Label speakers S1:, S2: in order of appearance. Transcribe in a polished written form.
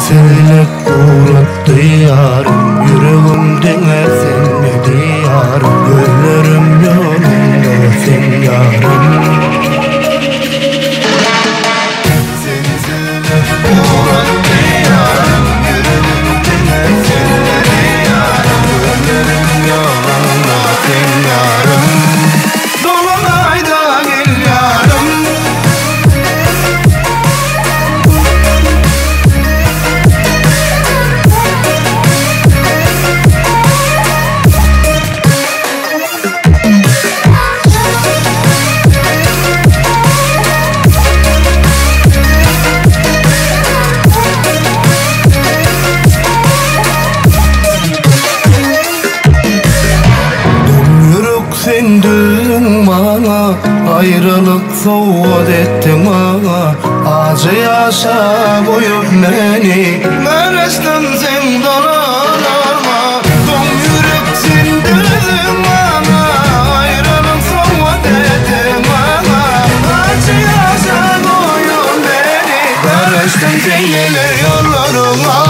S1: Sensellik uğrattı yarım, yüreğimden esenmedi yarım. Gözlerim yolunda sen yarım. Sensellik uğrattı yarım, yüreğimden esenmedi yarım. Gözlerim yolunda sen yarım. Dolunayda gel yarım. Sen düzdün bana, ayrılık soğuk ettin bana. Acı yaşa koyup beni, mereçten sen dolanarma. Son yürek sen düzdün bana, ayrılık soğuk ettin bana. Acı yaşa koyup beni, mereçten sen gelir yollarıma.